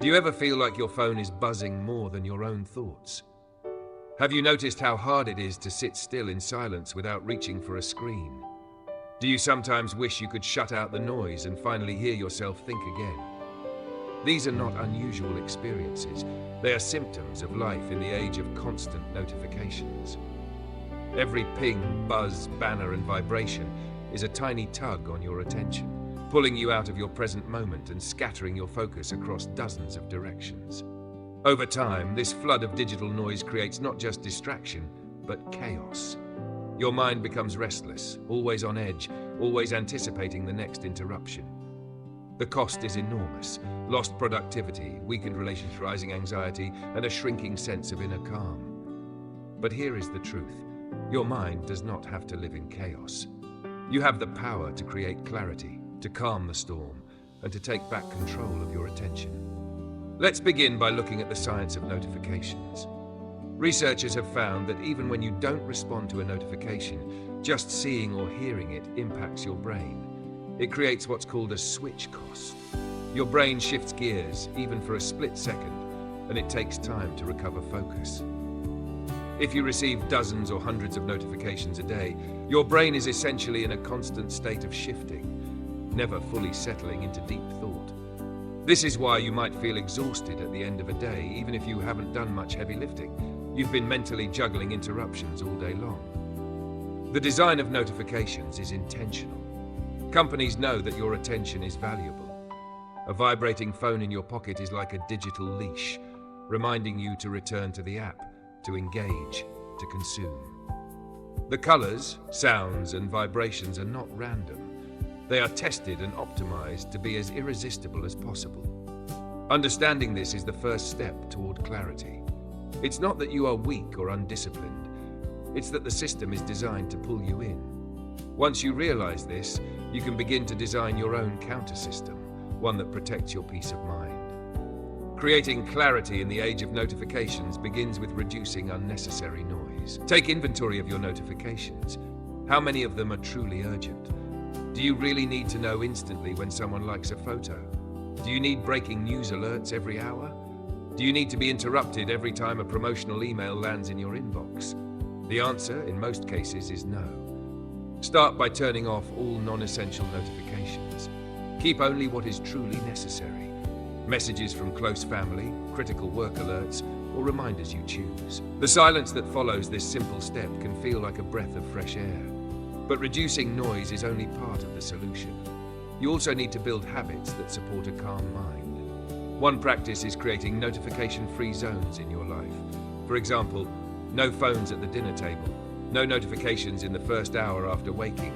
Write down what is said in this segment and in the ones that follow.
Do you ever feel like your phone is buzzing more than your own thoughts? Have you noticed how hard it is to sit still in silence without reaching for a screen? Do you sometimes wish you could shut out the noise and finally hear yourself think again? These are not unusual experiences. They are symptoms of life in the age of constant notifications. Every ping, buzz, banner, and vibration is a tiny tug on your attention, pulling you out of your present moment and scattering your focus across dozens of directions. Over time, this flood of digital noise creates not just distraction, but chaos. Your mind becomes restless, always on edge, always anticipating the next interruption. The cost is enormous: lost productivity, weakened relationships, rising anxiety, and a shrinking sense of inner calm. But here is the truth: your mind does not have to live in chaos. You have the power to create clarity, to calm the storm, and to take back control of your attention. Let's begin by looking at the science of notifications. Researchers have found that even when you don't respond to a notification, just seeing or hearing it impacts your brain. It creates what's called a switch cost. Your brain shifts gears, even for a split second, and it takes time to recover focus. If you receive dozens or hundreds of notifications a day, your brain is essentially in a constant state of shifting, never fully settling into deep thought. This is why you might feel exhausted at the end of a day, even if you haven't done much heavy lifting. You've been mentally juggling interruptions all day long. The design of notifications is intentional. Companies know that your attention is valuable. A vibrating phone in your pocket is like a digital leash, reminding you to return to the app, to engage, to consume. The colors, sounds, and vibrations are not random. They are tested and optimized to be as irresistible as possible. Understanding this is the first step toward clarity. It's not that you are weak or undisciplined. It's that the system is designed to pull you in. Once you realize this, you can begin to design your own counter-system, one that protects your peace of mind. Creating clarity in the age of notifications begins with reducing unnecessary noise. Take inventory of your notifications. How many of them are truly urgent? Do you really need to know instantly when someone likes a photo? Do you need breaking news alerts every hour? Do you need to be interrupted every time a promotional email lands in your inbox? The answer, in most cases, is no. Start by turning off all non-essential notifications. Keep only what is truly necessary. Messages from close family, critical work alerts, or reminders you choose. The silence that follows this simple step can feel like a breath of fresh air. But reducing noise is only part of the solution. You also need to build habits that support a calm mind. One practice is creating notification-free zones in your life. For example, no phones at the dinner table, no notifications in the first hour after waking,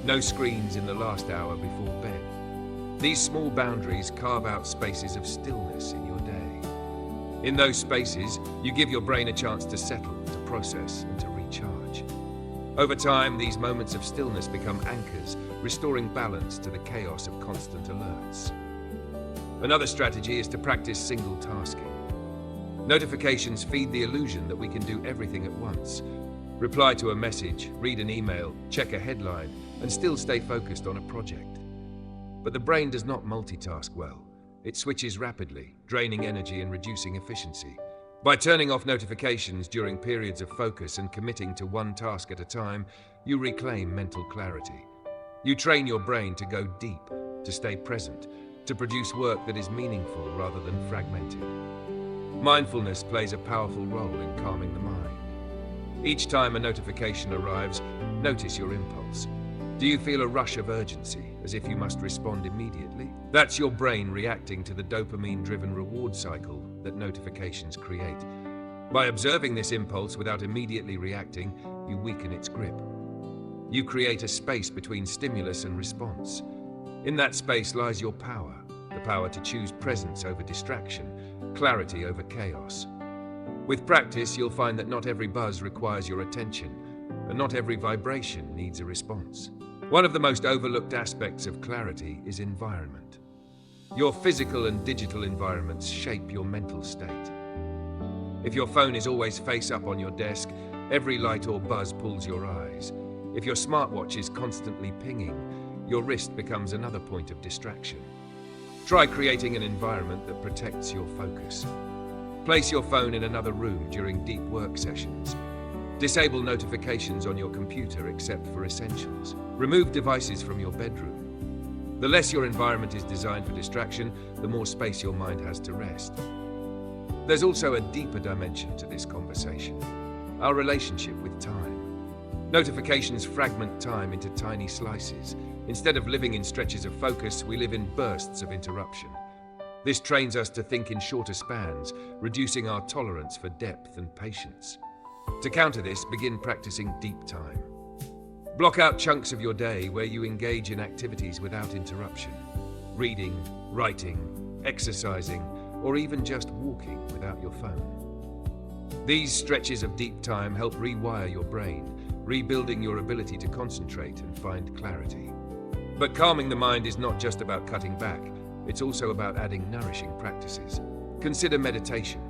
no screens in the last hour before bed. These small boundaries carve out spaces of stillness in your day. In those spaces, you give your brain a chance to settle, to process, and to recharge. Over time, these moments of stillness become anchors, restoring balance to the chaos of constant alerts. Another strategy is to practice single tasking. Notifications feed the illusion that we can do everything at once. Reply to a message, read an email, check a headline, and still stay focused on a project. But the brain does not multitask well. It switches rapidly, draining energy and reducing efficiency. By turning off notifications during periods of focus and committing to one task at a time, you reclaim mental clarity. You train your brain to go deep, to stay present, to produce work that is meaningful rather than fragmented. Mindfulness plays a powerful role in calming the mind. Each time a notification arrives, notice your impulse. Do you feel a rush of urgency, as if you must respond immediately? That's your brain reacting to the dopamine-driven reward cycle that notifications create. By observing this impulse without immediately reacting, you weaken its grip. You create a space between stimulus and response. In that space lies your power, the power to choose presence over distraction, clarity over chaos. With practice, you'll find that not every buzz requires your attention, and not every vibration needs a response. One of the most overlooked aspects of clarity is environment. Your physical and digital environments shape your mental state. If your phone is always face up on your desk, every light or buzz pulls your eyes. If your smartwatch is constantly pinging, your wrist becomes another point of distraction. Try creating an environment that protects your focus. Place your phone in another room during deep work sessions. Disable notifications on your computer except for essentials. Remove devices from your bedroom. The less your environment is designed for distraction, the more space your mind has to rest. There's also a deeper dimension to this conversation: our relationship with time. Notifications fragment time into tiny slices. Instead of living in stretches of focus, we live in bursts of interruption. This trains us to think in shorter spans, reducing our tolerance for depth and patience. To counter this, begin practicing deep time. Block out chunks of your day where you engage in activities without interruption. Reading, writing, exercising, or even just walking without your phone. These stretches of deep time help rewire your brain, rebuilding your ability to concentrate and find clarity. But calming the mind is not just about cutting back, it's also about adding nourishing practices. Consider meditation.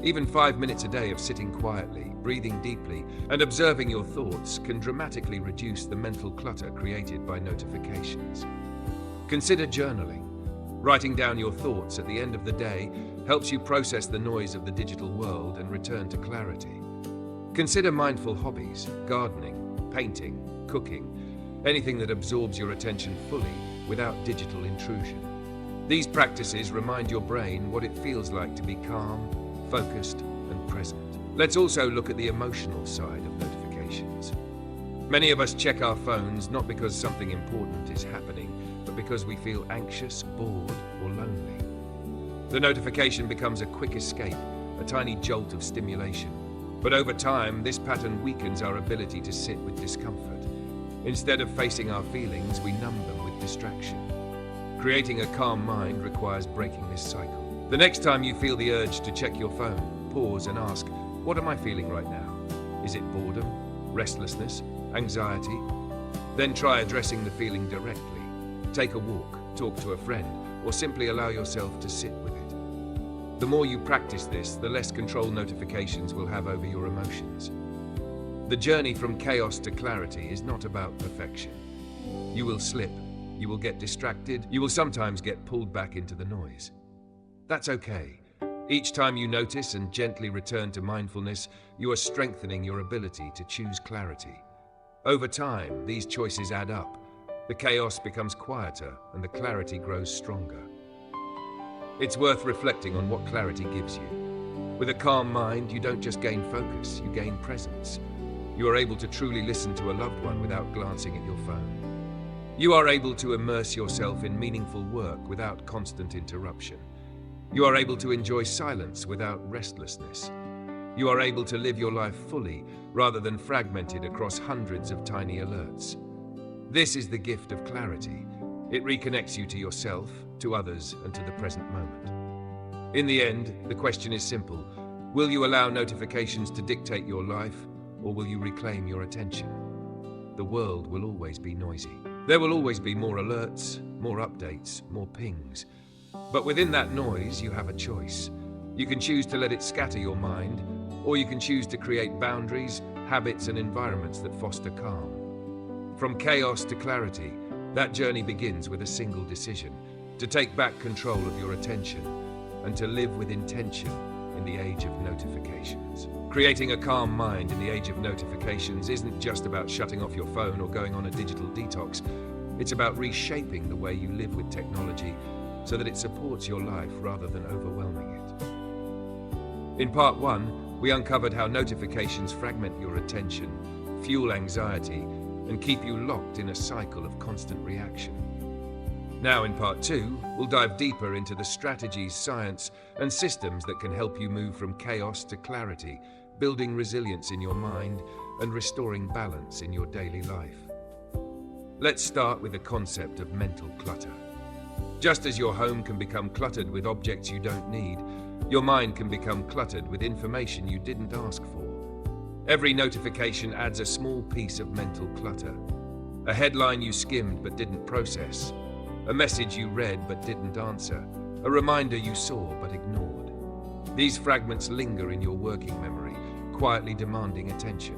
Even 5 minutes a day of sitting quietly, breathing deeply, and observing your thoughts can dramatically reduce the mental clutter created by notifications. Consider journaling. Writing down your thoughts at the end of the day helps you process the noise of the digital world and return to clarity. Consider mindful hobbies: gardening, painting, cooking, anything that absorbs your attention fully without digital intrusion. These practices remind your brain what it feels like to be calm, focused, and present. Let's also look at the emotional side of notifications. Many of us check our phones not because something important is happening, but because we feel anxious, bored, or lonely. The notification becomes a quick escape, a tiny jolt of stimulation. But over time, this pattern weakens our ability to sit with discomfort. Instead of facing our feelings, we numb them with distraction. Creating a calm mind requires breaking this cycle. The next time you feel the urge to check your phone, pause and ask, what am I feeling right now? Is it boredom, restlessness, anxiety? Then try addressing the feeling directly. Take a walk, talk to a friend, or simply allow yourself to sit with it. The more you practice this, the less control notifications will have over your emotions. The journey from chaos to clarity is not about perfection. You will slip, you will get distracted, you will sometimes get pulled back into the noise. That's okay. Each time you notice and gently return to mindfulness, you are strengthening your ability to choose clarity. Over time, these choices add up. The chaos becomes quieter and the clarity grows stronger. It's worth reflecting on what clarity gives you. With a calm mind, you don't just gain focus, you gain presence. You are able to truly listen to a loved one without glancing at your phone. You are able to immerse yourself in meaningful work without constant interruption. You are able to enjoy silence without restlessness. You are able to live your life fully rather than fragmented across hundreds of tiny alerts. This is the gift of clarity. It reconnects you to yourself, to others, and to the present moment. In the end, the question is simple. Will you allow notifications to dictate your life, or will you reclaim your attention? The world will always be noisy. There will always be more alerts, more updates, more pings. But within that noise, you have a choice. You can choose to let it scatter your mind, or you can choose to create boundaries, habits, and environments that foster calm. From chaos to clarity, that journey begins with a single decision: to take back control of your attention and to live with intention in the age of notifications. Creating a calm mind in the age of notifications isn't just about shutting off your phone or going on a digital detox. It's about reshaping the way you live with technology so that it supports your life rather than overwhelming it. In part 1, we uncovered how notifications fragment your attention, fuel anxiety, and keep you locked in a cycle of constant reaction. Now in part 2, we'll dive deeper into the strategies, science, and systems that can help you move from chaos to clarity, building resilience in your mind and restoring balance in your daily life. Let's start with the concept of mental clutter. Just as your home can become cluttered with objects you don't need, your mind can become cluttered with information you didn't ask for. Every notification adds a small piece of mental clutter. A headline you skimmed but didn't process. A message you read but didn't answer. A reminder you saw but ignored. These fragments linger in your working memory, quietly demanding attention.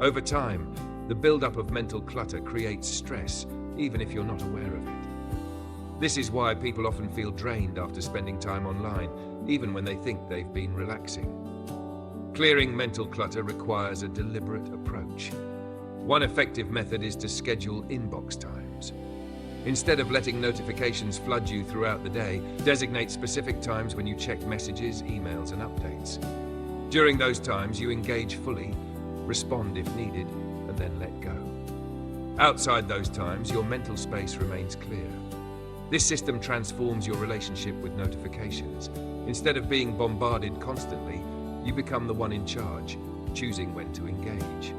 Over time, the buildup of mental clutter creates stress, even if you're not aware of it. This is why people often feel drained after spending time online, even when they think they've been relaxing. Clearing mental clutter requires a deliberate approach. One effective method is to schedule inbox times. Instead of letting notifications flood you throughout the day, designate specific times when you check messages, emails, and updates. During those times, you engage fully, respond if needed, and then let go. Outside those times, your mental space remains clear. This system transforms your relationship with notifications. Instead of being bombarded constantly, you become the one in charge, choosing when to engage.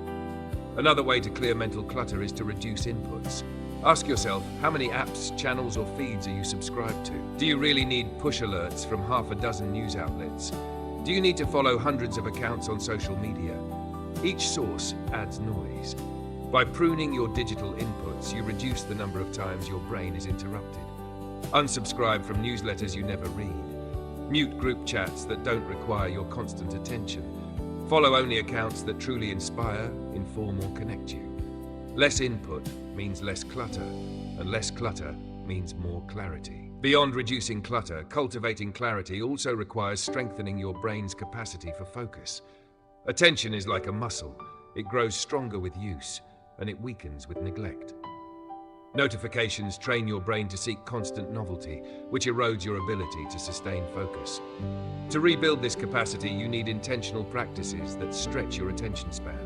Another way to clear mental clutter is to reduce inputs. Ask yourself, how many apps, channels, or feeds are you subscribed to? Do you really need push alerts from half a dozen news outlets? Do you need to follow hundreds of accounts on social media? Each source adds noise. By pruning your digital inputs, you reduce the number of times your brain is interrupted. Unsubscribe from newsletters you never read. Mute group chats that don't require your constant attention. Follow only accounts that truly inspire, inform, or connect you. Less input means less clutter, and less clutter means more clarity. Beyond reducing clutter, cultivating clarity also requires strengthening your brain's capacity for focus. Attention is like a muscle. It grows stronger with use, and it weakens with neglect. Notifications train your brain to seek constant novelty, which erodes your ability to sustain focus. To rebuild this capacity, you need intentional practices that stretch your attention span.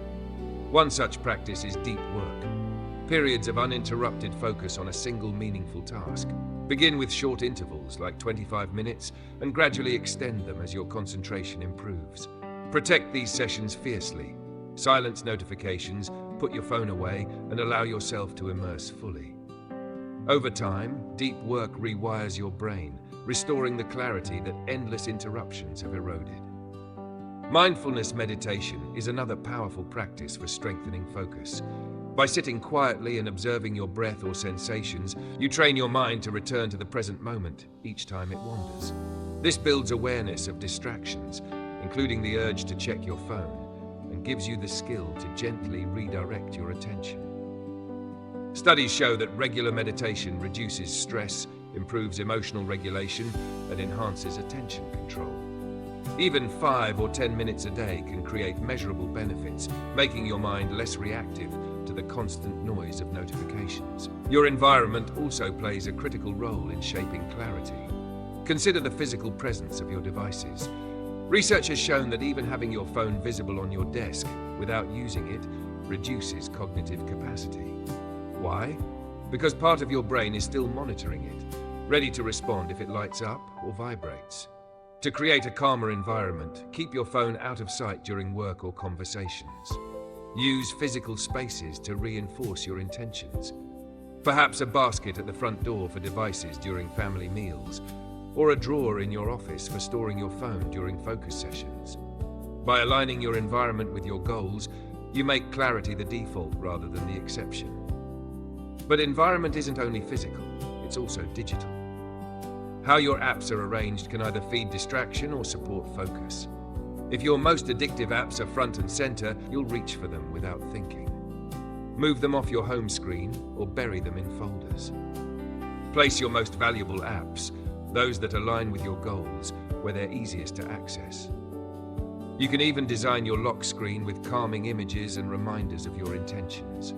One such practice is deep work. Periods of uninterrupted focus on a single meaningful task. Begin with short intervals, like 25 minutes, and gradually extend them as your concentration improves. Protect these sessions fiercely. Silence notifications, put your phone away, and allow yourself to immerse fully. Over time, deep work rewires your brain, restoring the clarity that endless interruptions have eroded. Mindfulness meditation is another powerful practice for strengthening focus. By sitting quietly and observing your breath or sensations, you train your mind to return to the present moment each time it wanders. This builds awareness of distractions, including the urge to check your phone, and gives you the skill to gently redirect your attention. Studies show that regular meditation reduces stress, improves emotional regulation, and enhances attention control. Even 5 or 10 minutes a day can create measurable benefits, making your mind less reactive to the constant noise of notifications. Your environment also plays a critical role in shaping clarity. Consider the physical presence of your devices. Research has shown that even having your phone visible on your desk without using it reduces cognitive capacity. Why? Because part of your brain is still monitoring it, ready to respond if it lights up or vibrates. To create a calmer environment, keep your phone out of sight during work or conversations. Use physical spaces to reinforce your intentions. Perhaps a basket at the front door for devices during family meals, or a drawer in your office for storing your phone during focus sessions. By aligning your environment with your goals, you make clarity the default rather than the exception. But environment isn't only physical, it's also digital. How your apps are arranged can either feed distraction or support focus. If your most addictive apps are front and center, you'll reach for them without thinking. Move them off your home screen or bury them in folders. Place your most valuable apps, those that align with your goals, where they're easiest to access. You can even design your lock screen with calming images and reminders of your intentions.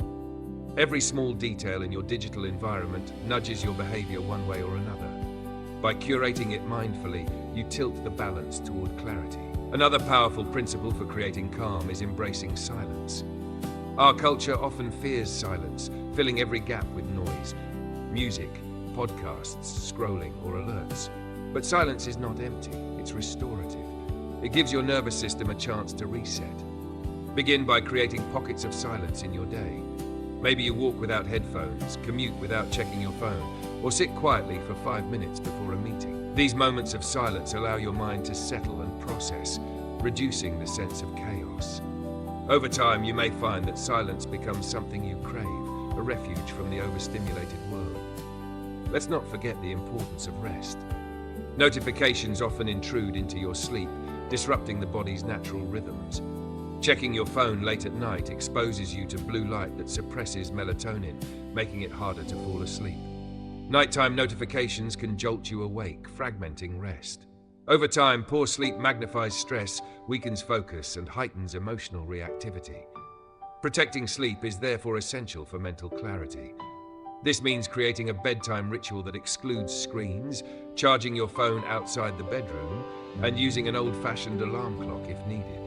Every small detail in your digital environment nudges your behavior one way or another. By curating it mindfully, you tilt the balance toward clarity. Another powerful principle for creating calm is embracing silence. Our culture often fears silence, filling every gap with noise, music, podcasts, scrolling, or alerts. But silence is not empty, it's restorative. It gives your nervous system a chance to reset. Begin by creating pockets of silence in your day. Maybe you walk without headphones, commute without checking your phone, or sit quietly for 5 minutes before a meeting. These moments of silence allow your mind to settle and process, reducing the sense of chaos. Over time, you may find that silence becomes something you crave, a refuge from the overstimulated world. Let's not forget the importance of rest. Notifications often intrude into your sleep, disrupting the body's natural rhythms. Checking your phone late at night exposes you to blue light that suppresses melatonin, making it harder to fall asleep. Nighttime notifications can jolt you awake, fragmenting rest. Over time, poor sleep magnifies stress, weakens focus, and heightens emotional reactivity. Protecting sleep is therefore essential for mental clarity. This means creating a bedtime ritual that excludes screens, charging your phone outside the bedroom, and using an old-fashioned alarm clock if needed.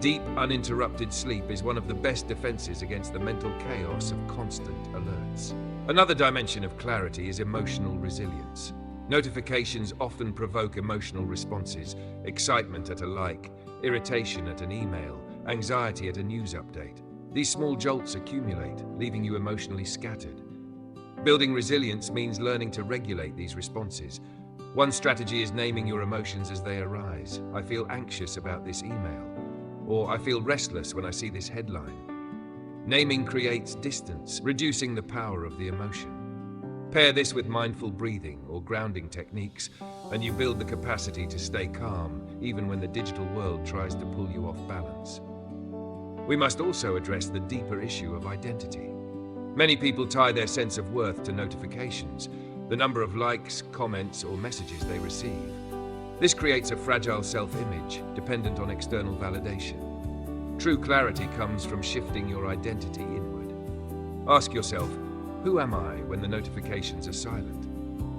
Deep, uninterrupted sleep is one of the best defenses against the mental chaos of constant alerts. Another dimension of clarity is emotional resilience. Notifications often provoke emotional responses: excitement at a like, irritation at an email, anxiety at a news update. These small jolts accumulate, leaving you emotionally scattered. Building resilience means learning to regulate these responses. One strategy is naming your emotions as they arise. I feel anxious about this email, or I feel restless when I see this headline. Naming creates distance, reducing the power of the emotion. Pair this with mindful breathing or grounding techniques, and you build the capacity to stay calm even when the digital world tries to pull you off balance. We must also address the deeper issue of identity. Many people tie their sense of worth to notifications, the number of likes, comments, or messages they receive. This creates a fragile self-image, dependent on external validation. True clarity comes from shifting your identity inward. Ask yourself, who am I when the notifications are silent?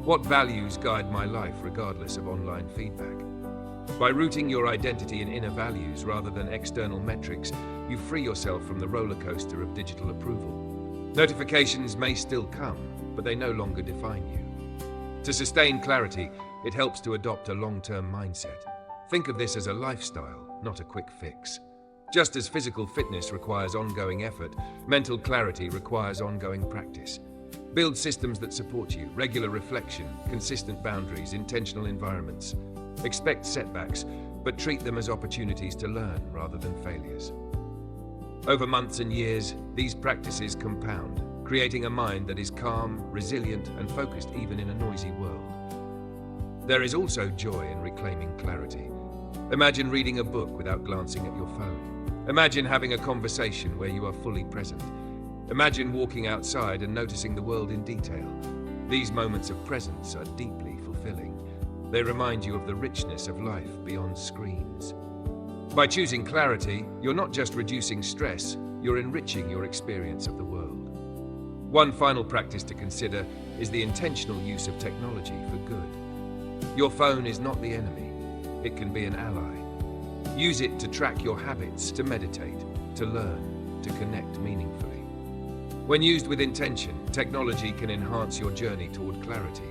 What values guide my life regardless of online feedback? By rooting your identity in inner values rather than external metrics, you free yourself from the roller coaster of digital approval. Notifications may still come, but they no longer define you. To sustain clarity, it helps to adopt a long-term mindset. Think of this as a lifestyle, not a quick fix. Just as physical fitness requires ongoing effort, mental clarity requires ongoing practice. Build systems that support you: regular reflection, consistent boundaries, intentional environments. Expect setbacks, but treat them as opportunities to learn rather than failures. Over months and years, these practices compound, creating a mind that is calm, resilient, and focused even in a noisy world. There is also joy in reclaiming clarity. Imagine reading a book without glancing at your phone. Imagine having a conversation where you are fully present. Imagine walking outside and noticing the world in detail. These moments of presence are deeply fulfilling. They remind you of the richness of life beyond screens. By choosing clarity, you're not just reducing stress, you're enriching your experience of the world. One final practice to consider is the intentional use of technology for good. Your phone is not the enemy. It can be an ally. Use it to track your habits, to meditate, to learn, to connect meaningfully. When used with intention, technology can enhance your journey toward clarity.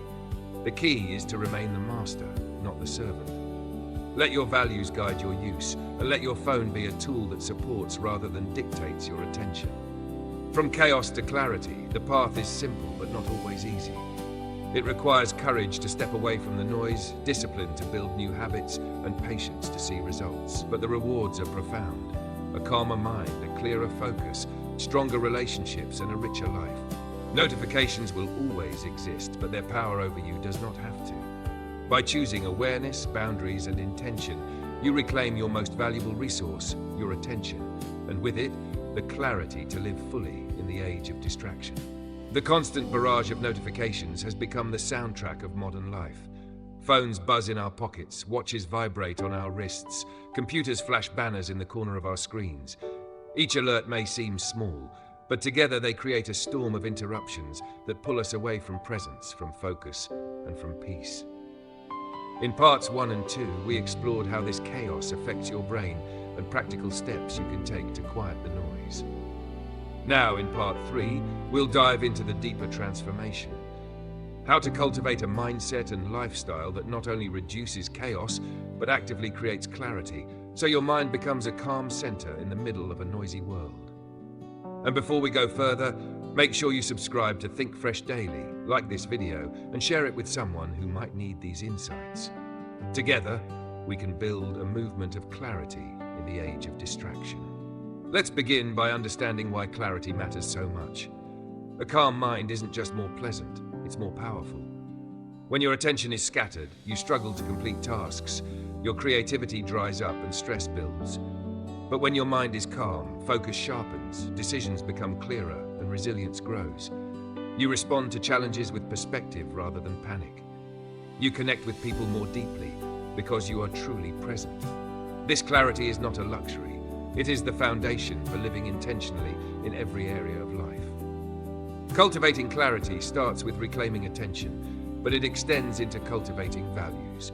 The key is to remain the master, not the servant. Let your values guide your use, and let your phone be a tool that supports rather than dictates your attention. From chaos to clarity, the path is simple but not always easy. It requires courage to step away from the noise, discipline to build new habits, and patience to see results. But the rewards are profound. A calmer mind, a clearer focus, stronger relationships, and a richer life. Notifications will always exist, but their power over you does not have to. By choosing awareness, boundaries, and intention, you reclaim your most valuable resource, your attention, and with it, the clarity to live fully in the age of distraction. The constant barrage of notifications has become the soundtrack of modern life. Phones buzz in our pockets, watches vibrate on our wrists, computers flash banners in the corner of our screens. Each alert may seem small, but together they create a storm of interruptions that pull us away from presence, from focus, and from peace. In parts 1 and 2, we explored how this chaos affects your brain and practical steps you can take to quiet the noise. Now, in part 3, we'll dive into the deeper transformation. How to cultivate a mindset and lifestyle that not only reduces chaos, but actively creates clarity, so your mind becomes a calm center in the middle of a noisy world. And before we go further, make sure you subscribe to Think Fresh Daily, like this video, and share it with someone who might need these insights. Together, we can build a movement of clarity in the age of distraction. Let's begin by understanding why clarity matters so much. A calm mind isn't just more pleasant, it's more powerful. When your attention is scattered, you struggle to complete tasks, your creativity dries up and stress builds. But when your mind is calm, focus sharpens, decisions become clearer, and resilience grows. You respond to challenges with perspective rather than panic. You connect with people more deeply because you are truly present. This clarity is not a luxury. It is the foundation for living intentionally in every area of life. Cultivating clarity starts with reclaiming attention, but it extends into cultivating values.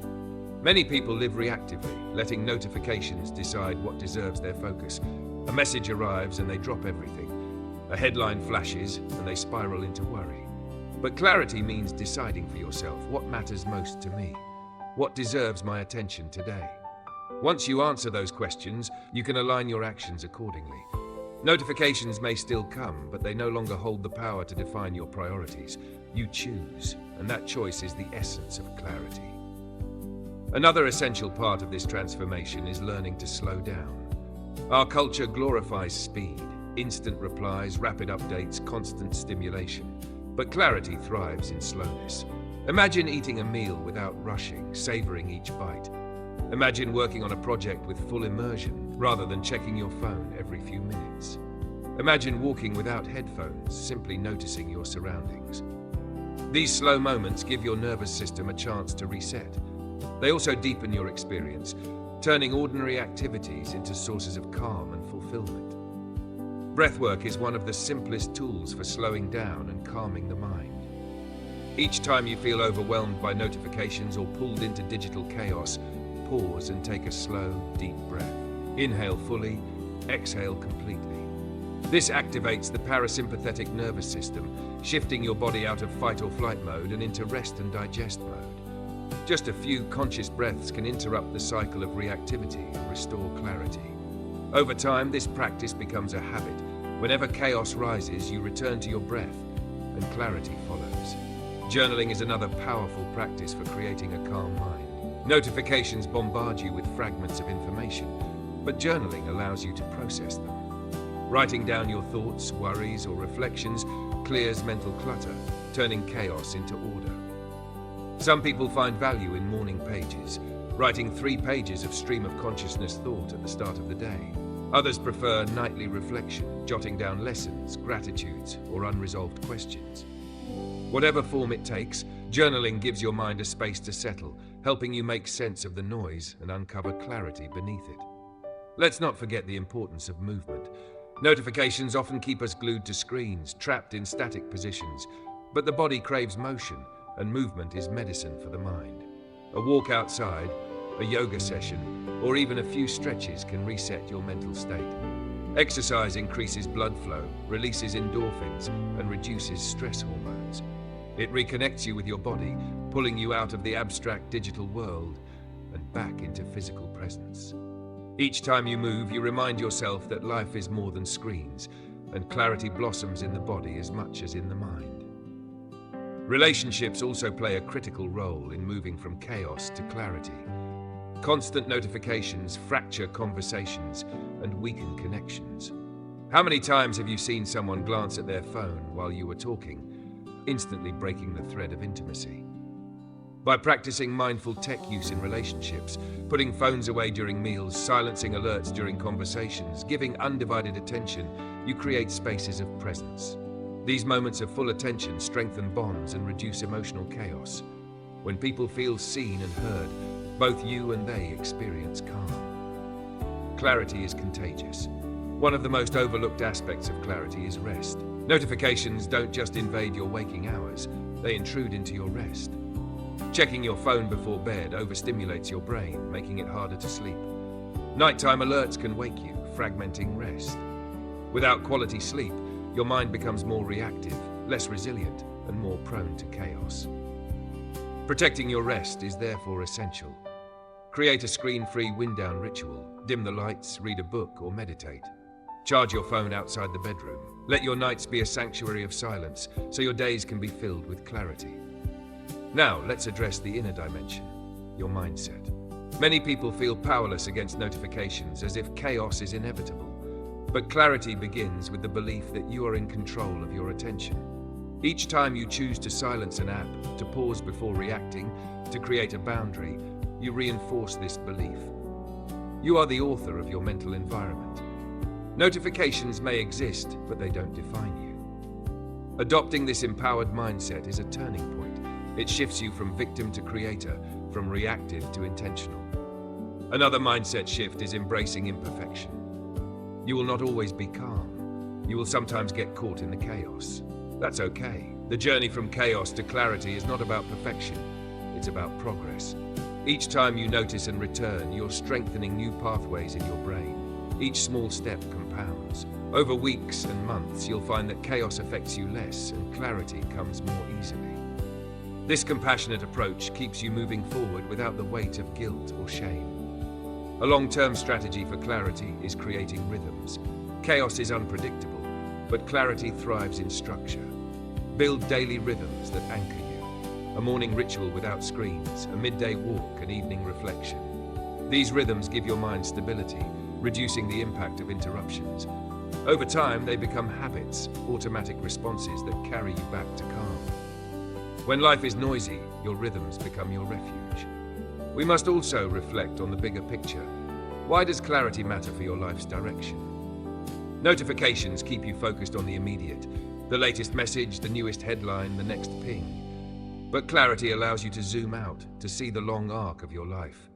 Many people live reactively, letting notifications decide what deserves their focus. A message arrives and they drop everything. A headline flashes and they spiral into worry. But clarity means deciding for yourself what matters most to me, what deserves my attention today. Once you answer those questions, you can align your actions accordingly. Notifications may still come, but they no longer hold the power to define your priorities. You choose, and that choice is the essence of clarity. Another essential part of this transformation is learning to slow down. Our culture glorifies speed, instant replies, rapid updates, constant stimulation. But clarity thrives in slowness. Imagine eating a meal without rushing, savoring each bite. Imagine working on a project with full immersion, rather than checking your phone every few minutes. Imagine walking without headphones, simply noticing your surroundings. These slow moments give your nervous system a chance to reset. They also deepen your experience, turning ordinary activities into sources of calm and fulfillment. Breathwork is one of the simplest tools for slowing down and calming the mind. Each time you feel overwhelmed by notifications or pulled into digital chaos, pause and take a slow, deep breath. Inhale fully, exhale completely. This activates the parasympathetic nervous system, shifting your body out of fight or flight mode and into rest and digest mode. Just a few conscious breaths can interrupt the cycle of reactivity and restore clarity. Over time, this practice becomes a habit. Whenever chaos rises, you return to your breath, and clarity follows. Journaling is another powerful practice for creating a calm mind. Notifications bombard you with fragments of information, but journaling allows you to process them. Writing down your thoughts, worries, or reflections clears mental clutter, turning chaos into order. Some people find value in morning pages, writing 3 pages of stream of consciousness thought at the start of the day. Others prefer nightly reflection, jotting down lessons, gratitudes, or unresolved questions. Whatever form it takes, journaling gives your mind a space to settle, helping you make sense of the noise and uncover clarity beneath it. Let's not forget the importance of movement. Notifications often keep us glued to screens, trapped in static positions, but the body craves motion, and movement is medicine for the mind. A walk outside, a yoga session, or even a few stretches can reset your mental state. Exercise increases blood flow, releases endorphins, and reduces stress hormones. It reconnects you with your body, pulling you out of the abstract digital world and back into physical presence. Each time you move, you remind yourself that life is more than screens, and clarity blossoms in the body as much as in the mind. Relationships also play a critical role in moving from chaos to clarity. Constant notifications fracture conversations and weaken connections. How many times have you seen someone glance at their phone while you were talking, instantly breaking the thread of intimacy? By practicing mindful tech use in relationships, putting phones away during meals, silencing alerts during conversations, giving undivided attention, you create spaces of presence. These moments of full attention strengthen bonds and reduce emotional chaos. When people feel seen and heard, both you and they experience calm. Clarity is contagious. One of the most overlooked aspects of clarity is rest. Notifications don't just invade your waking hours, they intrude into your rest. Checking your phone before bed overstimulates your brain, making it harder to sleep. Nighttime alerts can wake you, fragmenting rest. Without quality sleep, your mind becomes more reactive, less resilient, and more prone to chaos. Protecting your rest is therefore essential. Create a screen-free wind-down ritual. Dim the lights, read a book, or meditate. Charge your phone outside the bedroom. Let your nights be a sanctuary of silence, so your days can be filled with clarity. Now, let's address the inner dimension, your mindset. Many people feel powerless against notifications, as if chaos is inevitable. But clarity begins with the belief that you are in control of your attention. Each time you choose to silence an app, to pause before reacting, to create a boundary, you reinforce this belief. You are the author of your mental environment. Notifications may exist, but they don't define you. Adopting this empowered mindset is a turning point. It shifts you from victim to creator, from reactive to intentional. Another mindset shift is embracing imperfection. You will not always be calm. You will sometimes get caught in the chaos. That's okay. The journey from chaos to clarity is not about perfection. It's about progress. Each time you notice and return, you're strengthening new pathways in your brain. Each small step compounds. Over weeks and months, you'll find that chaos affects you less and clarity comes more easily. This compassionate approach keeps you moving forward without the weight of guilt or shame. A long-term strategy for clarity is creating rhythms. Chaos is unpredictable, but clarity thrives in structure. Build daily rhythms that anchor you. A morning ritual without screens, a midday walk, an evening reflection. These rhythms give your mind stability, reducing the impact of interruptions. Over time, they become habits, automatic responses that carry you back to calm. When life is noisy, your rhythms become your refuge. We must also reflect on the bigger picture. Why does clarity matter for your life's direction? Notifications keep you focused on the immediate, the latest message, the newest headline, the next ping. But clarity allows you to zoom out, to see the long arc of your life.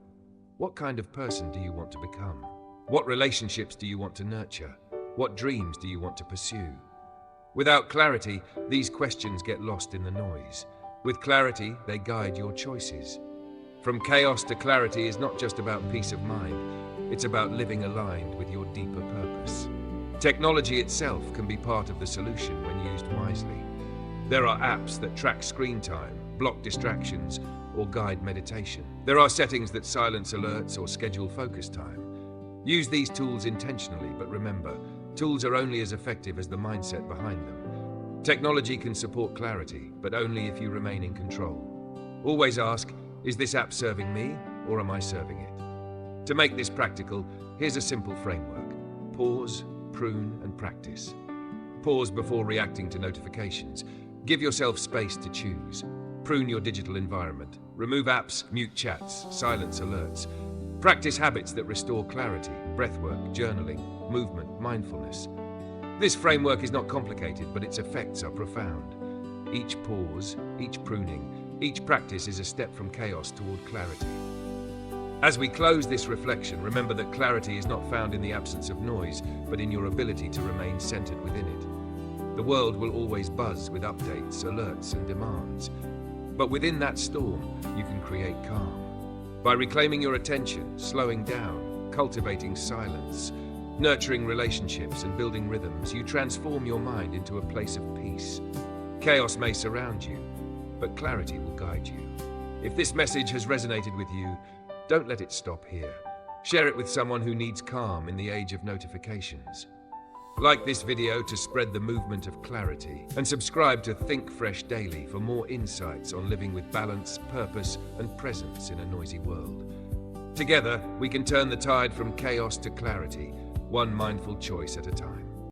What kind of person do you want to become? What relationships do you want to nurture? What dreams do you want to pursue? Without clarity, these questions get lost in the noise. With clarity, they guide your choices. From chaos to clarity is not just about peace of mind, it's about living aligned with your deeper purpose. Technology itself can be part of the solution when used wisely. There are apps that track screen time, block distractions, or guide meditation. There are settings that silence alerts or schedule focus time. Use these tools intentionally, but remember, tools are only as effective as the mindset behind them. Technology can support clarity, but only if you remain in control. Always ask, is this app serving me, or am I serving it? To make this practical, here's a simple framework. Pause, prune, and practice. Pause before reacting to notifications. Give yourself space to choose. Prune your digital environment. Remove apps, mute chats, silence alerts. Practice habits that restore clarity, breathwork, journaling, movement, mindfulness. This framework is not complicated, but its effects are profound. Each pause, each pruning, each practice is a step from chaos toward clarity. As we close this reflection, remember that clarity is not found in the absence of noise, but in your ability to remain centered within it. The world will always buzz with updates, alerts, and demands. But within that storm, you can create calm. By reclaiming your attention, slowing down, cultivating silence, nurturing relationships, and building rhythms, you transform your mind into a place of peace. Chaos may surround you, but clarity will guide you. If this message has resonated with you, don't let it stop here. Share it with someone who needs calm in the age of notifications. Like this video to spread the movement of clarity, and subscribe to Think Fresh Daily for more insights on living with balance, purpose, and presence in a noisy world. Together, we can turn the tide from chaos to clarity, one mindful choice at a time.